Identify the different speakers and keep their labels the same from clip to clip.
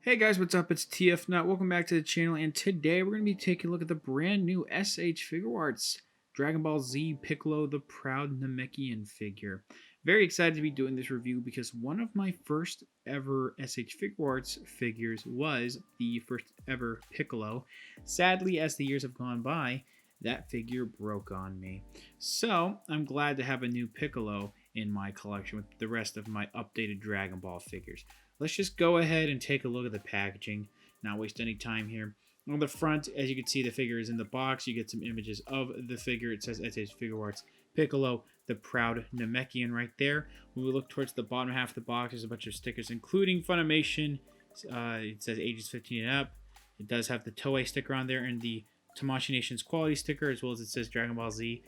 Speaker 1: Hey guys, what's up? It's TF Nut. Welcome back to the channel, and today we're going to be taking a look at the brand new S.H. Figuarts Dragon Ball Z Piccolo the Proud Namekian figure. Very excited to be doing this review because one of my first ever S.H. Figuarts figures was the first ever Piccolo. Sadly, as the years have gone by, that figure broke on me. So, I'm glad to have a new Piccolo in my collection with the rest of my updated Dragon Ball figures. Let's just go ahead and take a look at the packaging, not waste any time here. On the front, as you can see, the figure is in the box. You get some images of the figure. It says S.H. Figuarts Piccolo, the Proud Namekian right there. When we look towards the bottom half of the box, there's a bunch of stickers, including Funimation. It says ages 15 and up. It does have the Toei sticker on there and the Tamashii Nations quality sticker, as well as it says Dragon Ball Z,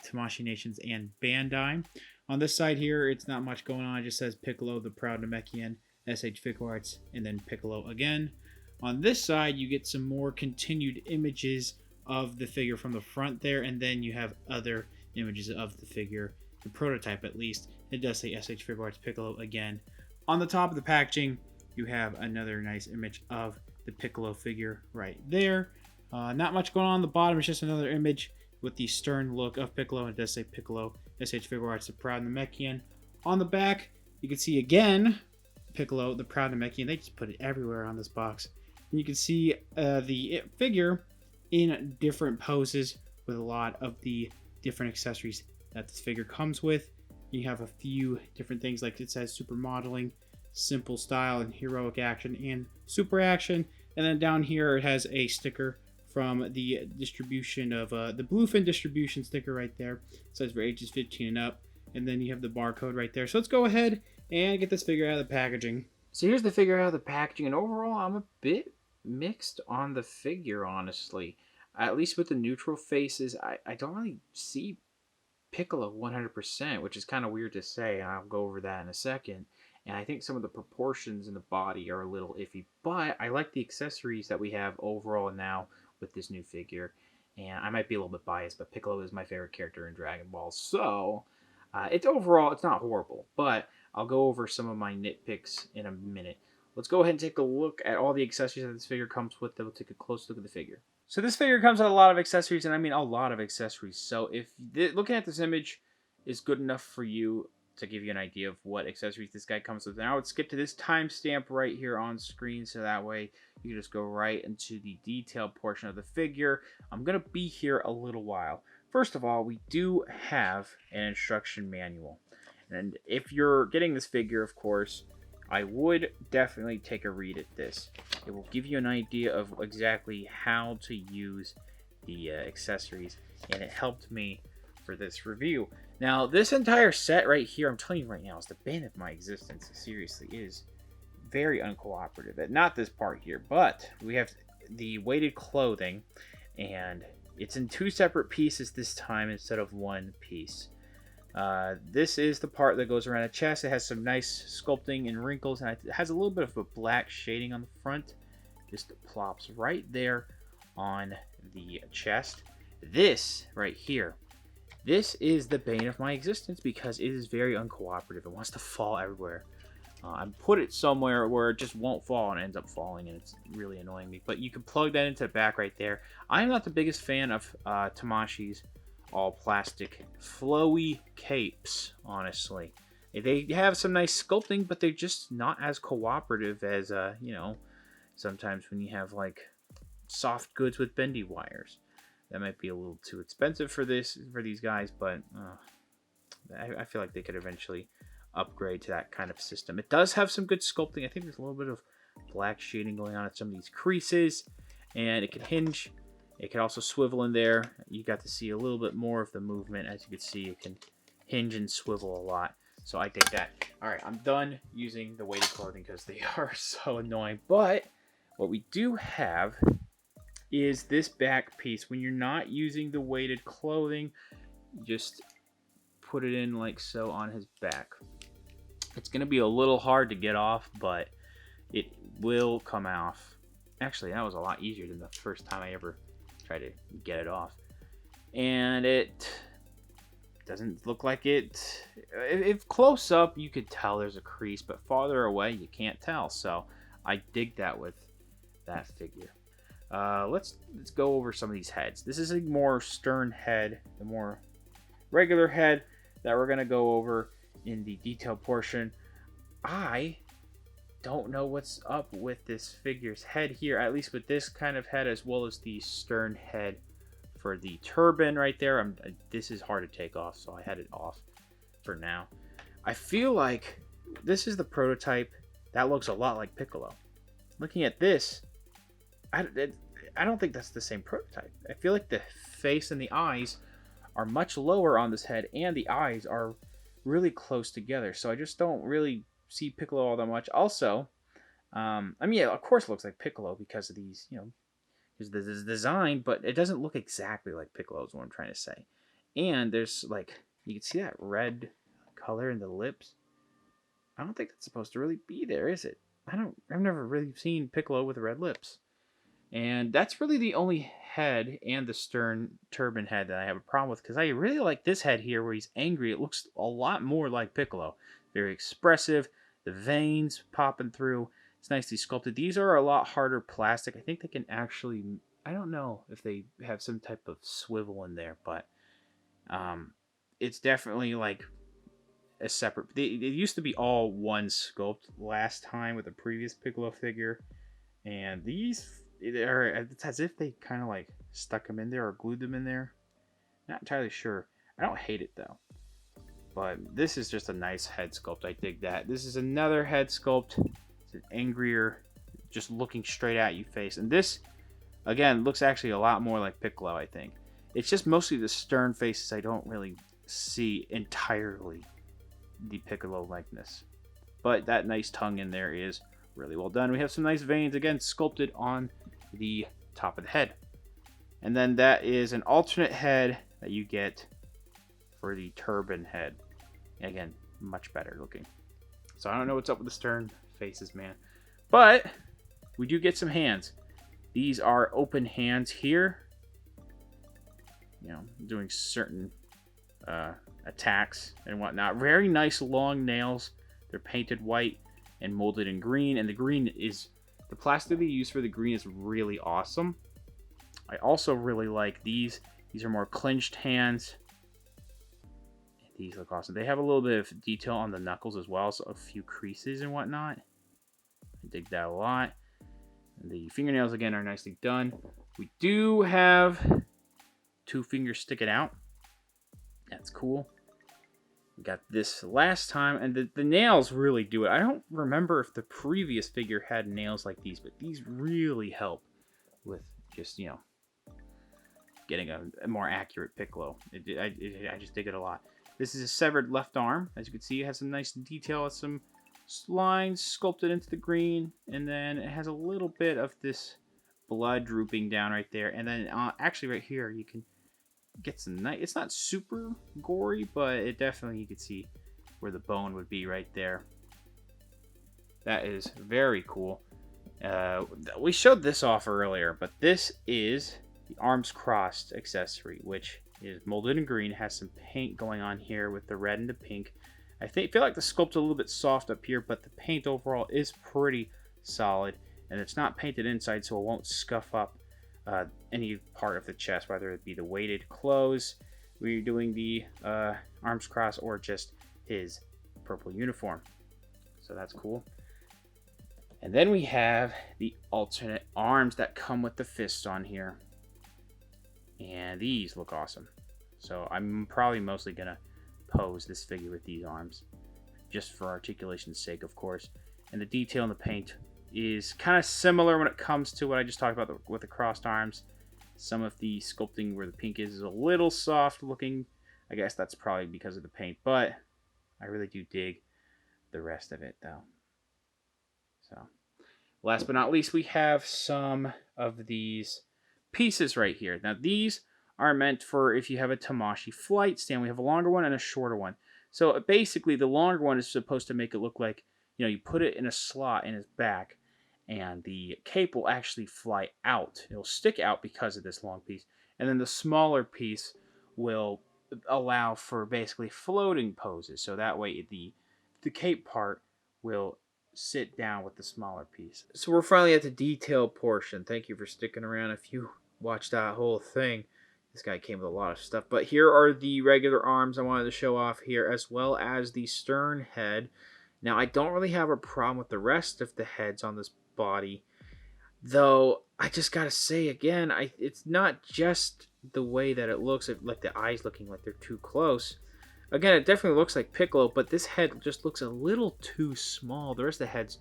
Speaker 1: Tamashii Nations, and Bandai. On this side here, it's not much going on. It just says Piccolo, the Proud Namekian, S.H. Figuarts, and then Piccolo again. On this side, you get some more continued images of the figure from the front there, and then you have other images of the figure, the prototype at least. It does say S.H. Figuarts Piccolo again. On the top of the packaging, you have another nice image of the Piccolo figure right there. Not much going on the bottom. It's just another image with the stern look of Piccolo. It does say Piccolo, S.H. Figuarts, the Proud Namekian. On the back, you can see again Piccolo, the Proud Namekian. They just put it everywhere on this box. And you can see the figure in different poses with a lot of the different accessories that this figure comes with. You have a few different things, like it says super modeling, simple style, and heroic action, and super action. And then down here it has a sticker from the distribution of the Bluefin distribution sticker right there. It says for ages 15 and up. And then you have the barcode right there. So let's go ahead and get this figure out of the packaging. So here's the figure out of the packaging, and overall I'm a bit mixed on the figure, honestly. At least with the neutral faces, I don't really see Piccolo 100%, which is kind of weird to say, and I'll go over that in a second. And I think some of the proportions in the body are a little iffy, but I like the accessories that we have overall now with this new figure. And I might be a little bit biased, but Piccolo is my favorite character in Dragon Ball, so it's not horrible, but I'll go over some of my nitpicks in a minute. Let's go ahead and take a look at all the accessories that this figure comes with. We'll take a close look at the figure. So this figure comes with a lot of accessories, and I mean a lot of accessories. So if looking at this image is good enough for you to give you an idea of what accessories this guy comes with, now I would skip to this timestamp right here on screen, so that way you can just go right into the detailed portion of the figure. I'm going to be here a little while. First of all, we do have an instruction manual. And if you're getting this figure, of course, I would definitely take a read at this. It will give you an idea of exactly how to use the accessories, and it helped me for this review. Now, this entire set right here, I'm telling you right now, is the bane of my existence. It seriously is very uncooperative. Not this part here, but we have the weighted clothing, and it's in two separate pieces this time instead of one piece. This is the part that goes around the chest. It has some nice sculpting and wrinkles, and it has a little bit of a black shading on the front. Just plops right there on the chest. This right here, this is the bane of my existence because it is very uncooperative. It wants to fall everywhere. I put it somewhere where it just won't fall and ends up falling, and it's really annoying me. But you can plug that into the back right there. I'm not the biggest fan of Tamashii's all plastic flowy capes, honestly. They have some nice sculpting, but they're just not as cooperative as sometimes when you have like soft goods with bendy wires. That might be a little too expensive for these guys, but I feel like they could eventually upgrade to that kind of system. It does have some good sculpting. I think there's a little bit of black shading going on at some of these creases, and it can hinge. It can also swivel in there. You got to see a little bit more of the movement. As you can see, it can hinge and swivel a lot. So I dig that. All right, I'm done using the weighted clothing because they are so annoying. But what we do have is this back piece. When you're not using the weighted clothing, just put it in like so on his back. It's going to be a little hard to get off, but it will come off. Actually, that was a lot easier than the first time I ever tried to get it off. And it doesn't look like it. If close up, you could tell there's a crease, but farther away, you can't tell. So I dig that with that figure. Let's go over some of these heads. This is a more stern head, the more regular head that we're gonna go over in the detail portion. I don't know what's up with this figure's head here, at least with this kind of head, as well as the stern head for the turban right there. This is hard to take off, so I had it off for now. I feel like this is the prototype that looks a lot like Piccolo. Looking at this, I don't think that's the same prototype. I feel like the face and the eyes are much lower on this head, and the eyes are really close together. So I just don't really see Piccolo all that much. Also, I mean, yeah, of course it looks like Piccolo because of these, because this design, but it doesn't look exactly like Piccolo is what I'm trying to say. And there's like, you can see that red color in the lips. I don't think that's supposed to really be there, is it? I've never really seen Piccolo with red lips. And that's really the only head and the stern turban head that I have a problem with, because I really like this head here where he's angry. It looks a lot more like Piccolo. Very expressive, the veins popping through. It's nicely sculpted. These are a lot harder plastic. I think they can actually, I don't know if they have some type of swivel in there, but it's definitely like a separate. It used to be all one sculpt last time with the previous Piccolo figure, and these are, it's as if they kind of like stuck them in there or glued them in there. Not entirely sure. I don't hate it though. But this is just a nice head sculpt. I dig that. This is another head sculpt. It's an angrier, just looking straight at you face. And this, again, looks actually a lot more like Piccolo, I think. It's just mostly the stern faces I don't really see entirely the Piccolo likeness. But that nice tongue in there is really well done. We have some nice veins, again, sculpted on the top of the head. And then that is an alternate head that you get for the turban head. Again, much better looking. So I don't know what's up with the stern faces, man. But we do get some hands. These are open hands here. Doing certain attacks and whatnot. Very nice long nails. They're painted white and molded in green. And the green is, the plastic they use for the green is really awesome. I also really like these. These are more clinched hands. These look awesome. They have a little bit of detail on the knuckles as well, so a few creases and whatnot. I dig that a lot. And the fingernails, again, are nicely done. We do have 2 fingers sticking out. That's cool. We got this last time, and the nails really do it. I don't remember if the previous figure had nails like these, but these really help with just, getting a more accurate Piccolo. I just dig it a lot. This is a severed left arm. As you can see, it has some nice detail, some lines sculpted into the green, and then it has a little bit of this blood drooping down right there. And then actually right here, you can get some nice, it's not super gory, but it definitely, you can see where the bone would be right there. That is very cool. We showed this off earlier, but this is the arms crossed accessory, which is molded in green. It has some paint going on here with the red and the pink. I feel like the sculpt's a little bit soft up here, but the paint overall is pretty solid, and it's not painted inside, so it won't scuff up any part of the chest, whether it be the weighted clothes where you're doing the arms cross, or just his purple uniform. So that's cool. And then we have the alternate arms that come with the fists on here. And these look awesome. So I'm probably mostly going to pose this figure with these arms, just for articulation's sake, of course. And the detail in the paint is kind of similar when it comes to what I just talked about with the crossed arms. Some of the sculpting where the pink is a little soft looking. I guess that's probably because of the paint, but I really do dig the rest of it, though. So, last but not least, we have some of these pieces right here. Now, these are meant for if you have a Tamashii flight stand. We have a longer one and a shorter one. So basically, the longer one is supposed to make it look like, you put it in a slot in his back, and the cape will actually fly out. It'll stick out because of this long piece. And then the smaller piece will allow for basically floating poses. So that way the cape part will sit down with the smaller piece. So we're finally at the detail portion. Thank you for sticking around if you watched that whole thing. This guy came with a lot of stuff. But here are the regular arms I wanted to show off here, as well as the stern head. Now, I don't really have a problem with the rest of the heads on this body, though I just gotta say again, it's not just the way that it looks, like the eyes looking like they're too close. Again, it definitely looks like Piccolo, but this head just looks a little too small. The rest of the heads,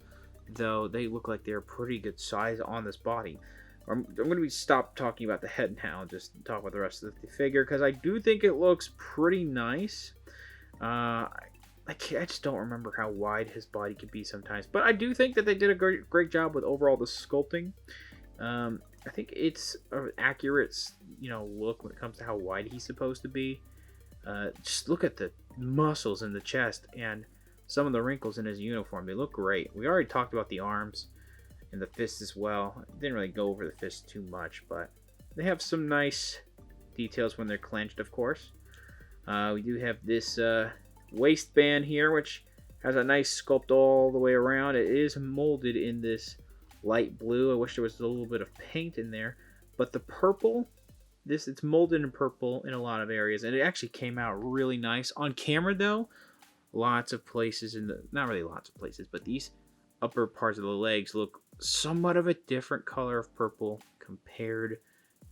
Speaker 1: though, they look like they're pretty good size on this body. I'm going to stop talking about the head now and just talk about the rest of the figure, because I do think it looks pretty nice. I just don't remember how wide his body could be sometimes, but I do think that they did a great job with overall the sculpting. I think it's an accurate, look when it comes to how wide he's supposed to be. Just look at the muscles in the chest and some of the wrinkles in his uniform. They look great. We already talked about the arms and the fists as well. Didn't really go over the fists too much, but they have some nice details when they're clenched, of course. We do have this waistband here, which has a nice sculpt all the way around. It is molded in this light blue. I wish there was a little bit of paint in there, but the purple, it's molded in purple in a lot of areas, and it actually came out really nice on camera. Though lots of places not really lots of places, but these upper parts of the legs look somewhat of a different color of purple compared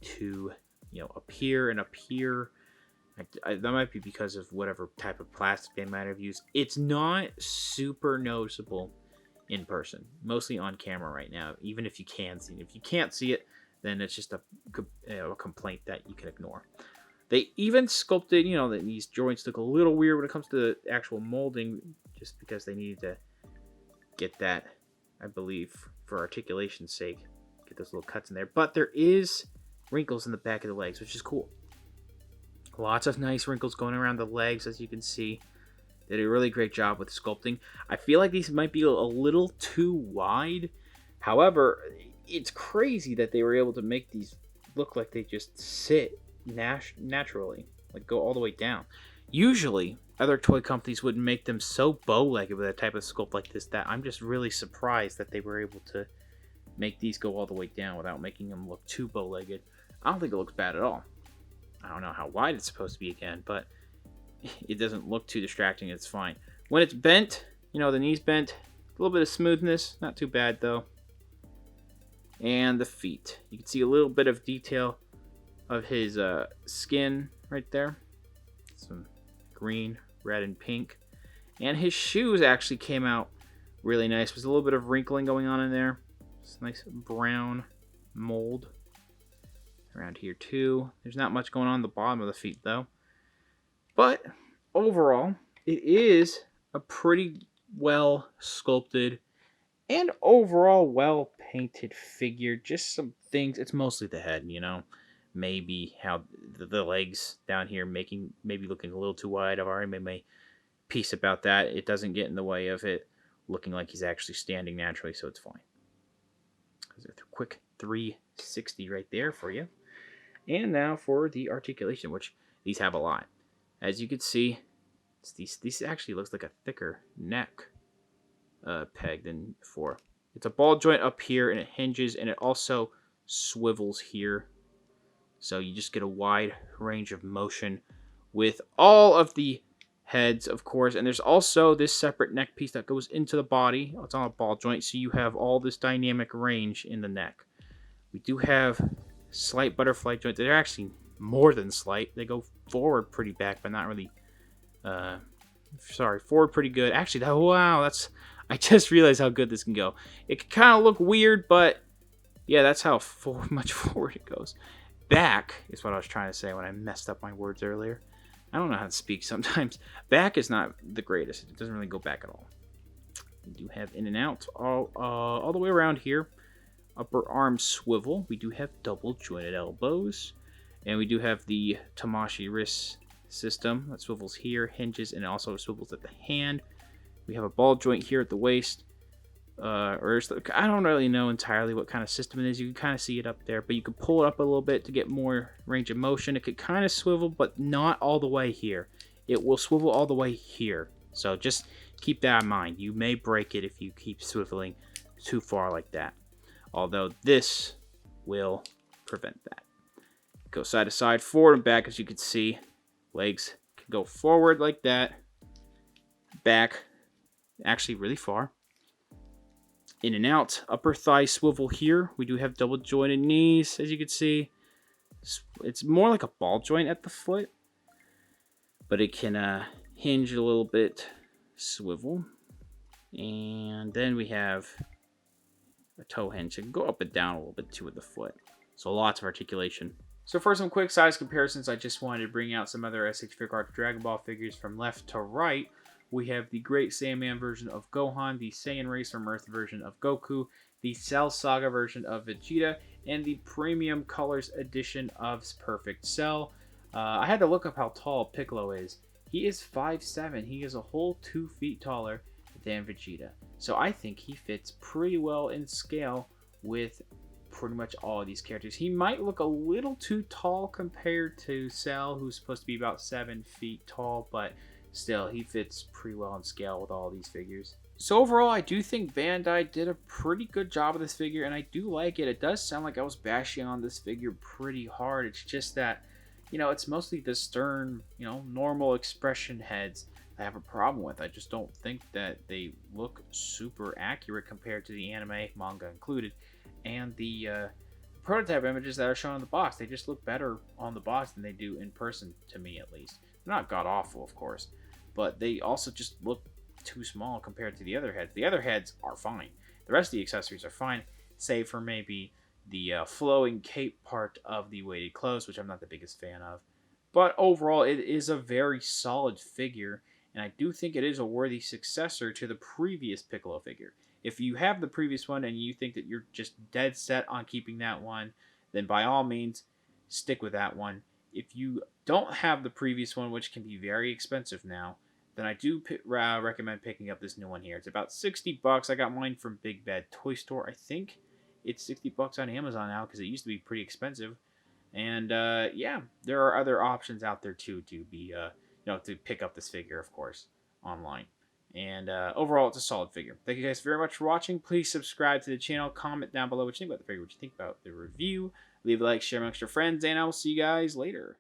Speaker 1: to up here and up here. That might be because of whatever type of plastic they might have used. It's not super noticeable in person, mostly on camera right now, even if you can see it. If you can't see it, then it's just a complaint that you can ignore. They even sculpted, that these joints look a little weird when it comes to the actual molding, just because they needed to get that, I believe, for articulation's sake, get those little cuts in there. But there is wrinkles in the back of the legs, which is cool. Lots of nice wrinkles going around the legs, as you can see. They did a really great job with sculpting. I feel like these might be a little too wide. However, it's crazy that they were able to make these look like they just sit naturally, like go all the way down. Usually, other toy companies would make them so bow-legged with a type of sculpt like this that I'm just really surprised that they were able to make these go all the way down without making them look too bow-legged. I don't think it looks bad at all. I don't know how wide it's supposed to be again, but it doesn't look too distracting. It's fine. When it's bent, the knee's bent, a little bit of smoothness, not too bad though. And the feet. You can see a little bit of detail of his skin right there. Some green, red, and pink. And his shoes actually came out really nice. There's a little bit of wrinkling going on in there. It's a nice brown mold around here too. There's not much going on the bottom of the feet though. But overall, it is a pretty well sculpted and overall well painted figure. Just some things. It's mostly the head, maybe how the legs down here maybe looking a little too wide. I've already made my piece about that. It doesn't get in the way of it looking like he's actually standing naturally, so it's fine. There's a quick 360 right there for you. And now for the articulation, which these have a lot. As you can see, these actually looks like a thicker neck peg than before. It's a ball joint up here, and it hinges, and it also swivels here. So you just get a wide range of motion with all of the heads, of course. And there's also this separate neck piece that goes into the body. It's on a ball joint, so you have all this dynamic range in the neck. We do have slight butterfly joints. They're actually more than slight. They go forward pretty back, but not really. Forward pretty good. Actually, wow, I just realized how good this can go. It can kind of look weird, but yeah, that's how much forward it goes. Back is what I was trying to say when I messed up my words earlier. I don't know how to speak sometimes. Back is not the greatest. It doesn't really go back at all. We do have in and out all the way around here. Upper arm swivel. We do have double jointed elbows. And we do have the Tamashii wrist system that swivels here, hinges, and also swivels at the hand. We have a ball joint here at the waist. I don't really know entirely what kind of system it is. You can kind of see it up there, but you can pull it up a little bit to get more range of motion. It could kind of swivel, but not all the way here. It will swivel all the way here. So just
Speaker 2: keep that in mind. You may break it if you keep swiveling too far like that. Although this will prevent that. Go side to side, forward and back, as you can see. Legs can go forward like that. Back, actually really far. In and out. Upper thigh swivel here. We do have double jointed knees, as you can see. It's more like a ball joint at the foot, but it can hinge a little bit. Swivel. And then we have a toe hinge. It can go up and down a little bit too with the foot. So lots of articulation. So for some quick size comparisons, I just wanted to bring out some other S.H. Figuarts Dragon Ball figures from left to right. We have the Great Saiyaman version of Gohan, the Saiyan Race from Earth version of Goku, the Cell Saga version of Vegeta, and the Premium Colors edition of Perfect Cell. I had to look up how tall Piccolo is. He is 5'7". He is a whole 2 feet taller than Vegeta. So I think he fits pretty well in scale with pretty much all of these characters. He might look a little too tall compared to Cell, who's supposed to be about 7 feet tall, but still, he fits pretty well in scale with all of these figures. So overall, I do think Bandai did a pretty good job of this figure, and I do like it. It does sound like I was bashing on this figure pretty hard. It's just that, it's mostly the stern, normal expression heads I have a problem with. I just don't think that they look super accurate compared to the anime, manga included, and the prototype images that are shown in the box. They just look better on the box than they do in person, to me at least. They're not god-awful, of course, but they also just look too small compared to the other heads. The other heads are fine. The rest of the accessories are fine, save for maybe the flowing cape part of the weighted clothes, which I'm not the biggest fan of. But overall, it is a very solid figure, and I do think it is a worthy successor to the previous Piccolo figure. If you have the previous one and you think that you're just dead set on keeping that one, then by all means, stick with that one. If you don't have the previous one, which can be very expensive now, then I do recommend picking up this new one here. It's about $60. I got mine from Big Bad Toy Store. I think it's $60 on Amazon now because it used to be pretty expensive. And yeah, there are other options out there too to be, to pick up this figure, of course, online. And overall, it's a solid figure. Thank you guys very much for watching. Please subscribe to the channel. Comment down below what you think about the figure, what you think about the review. Leave a like, share amongst your friends, and I will see you guys later.